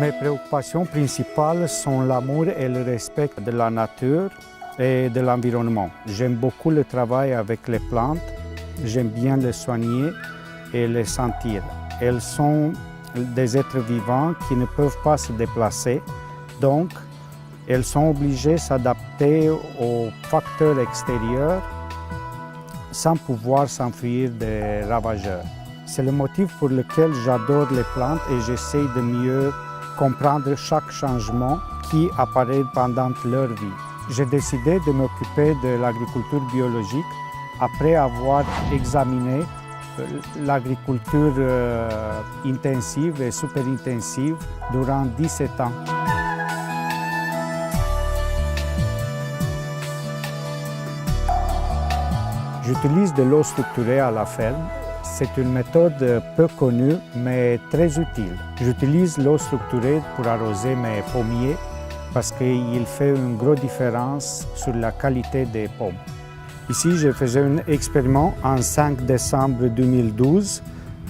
Mes préoccupations principales sont l'amour et le respect de la nature et de l'environnement. J'aime beaucoup le travail avec les plantes, j'aime bien les soigner et les sentir. Elles sont des êtres vivants qui ne peuvent pas se déplacer, donc elles sont obligées de s'adapter aux facteurs extérieurs sans pouvoir s'enfuir des ravageurs. C'est le motif pour lequel j'adore les plantes et j'essaie de mieux comprendre chaque changement qui apparaît pendant leur vie. J'ai décidé de m'occuper de l'agriculture biologique après avoir examiné l'agriculture intensive et super intensive durant 17 ans. J'utilise de l'eau structurée à la ferme. C'est une méthode peu connue mais très utile. J'utilise l'eau structurée pour arroser mes pommiers parce qu'il fait une grosse différence sur la qualité des pommes. Ici, je faisais un expériment en 5 décembre 2012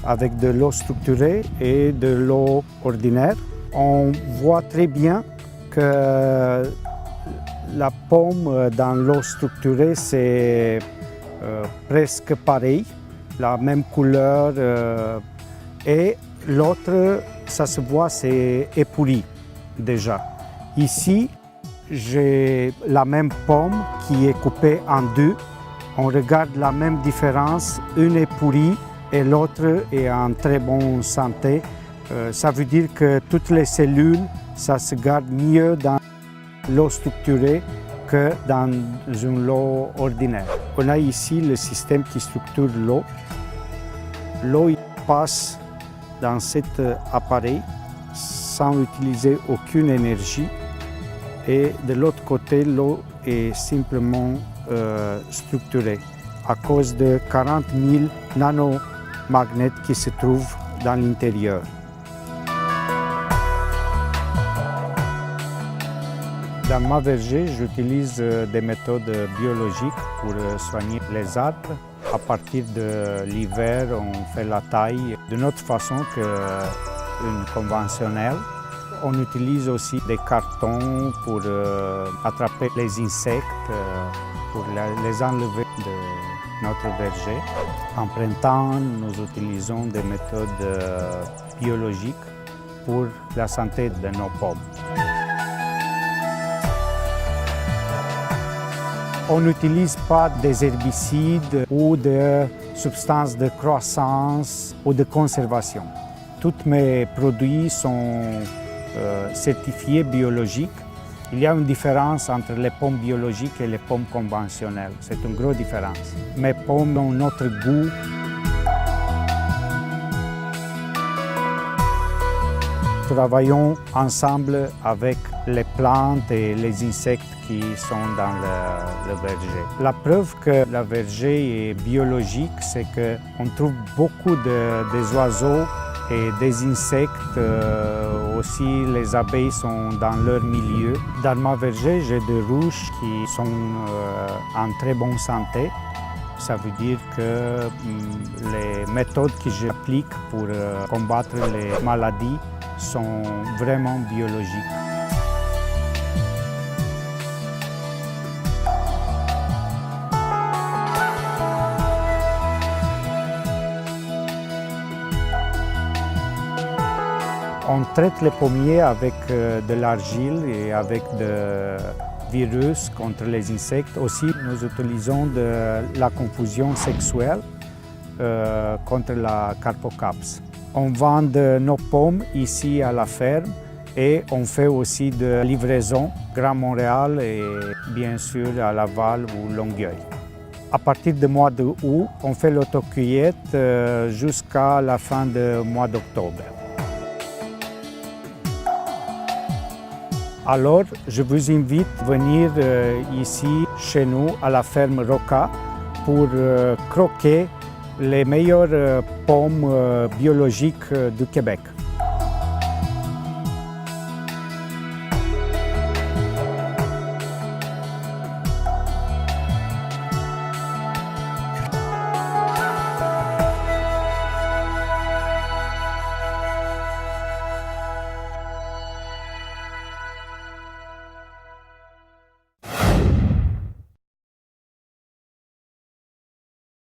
avec de l'eau structurée et de l'eau ordinaire. On voit très bien que la pomme dans l'eau structurée, c'est presque pareil, la même couleur, et l'autre, ça se voit, c'est épourri déjà. Ici, j'ai la même pomme qui est coupée en deux. On regarde la même différence, une est pourrie et l'autre est en très bonne santé. Ça veut dire que toutes les cellules, ça se garde mieux dans l'eau structurée que dans une eau ordinaire. On a ici le système qui structure l'eau. L'eau passe dans cet appareil sans utiliser aucune énergie. Et de l'autre côté, l'eau est simplement structurée à cause de 40 000 nanomagnètes qui se trouvent dans l'intérieur. Dans ma verger, j'utilise des méthodes biologiques pour soigner les arbres. À partir de l'hiver, on fait la taille d'une autre façon qu'une conventionnelle. On utilise aussi des cartons pour attraper les insectes, pour les enlever de notre verger. En printemps, nous utilisons des méthodes biologiques pour la santé de nos pommes. On n'utilise pas des herbicides ou des substances de croissance ou de conservation. Tous mes produits sont certifiés biologiques. Il y a une différence entre les pommes biologiques et les pommes conventionnelles. C'est une grosse différence. Mes pommes ont notre goût. Travaillons ensemble avec les plantes et les insectes qui sont dans le verger. La preuve que le verger est biologique, c'est qu'on trouve beaucoup des oiseaux et des insectes. Aussi, les abeilles sont dans leur milieu. Dans ma verger, j'ai des ruches qui sont en très bonne santé. Ça veut dire que les méthodes que j'applique pour combattre les maladies sont vraiment biologiques. On traite les pommiers avec de l'argile et avec des virus contre les insectes. Aussi, nous utilisons de la confusion sexuelle contre la carpocaps. On vend nos pommes ici à la ferme et on fait aussi de livraison Grand Montréal et bien sûr à Laval ou Longueuil. À partir du mois d'août, on fait l'autocueillette jusqu'à la fin du mois d'octobre. Alors, je vous invite à venir ici, chez nous, à la ferme Roca, pour croquer les meilleures pommes biologiques du Québec.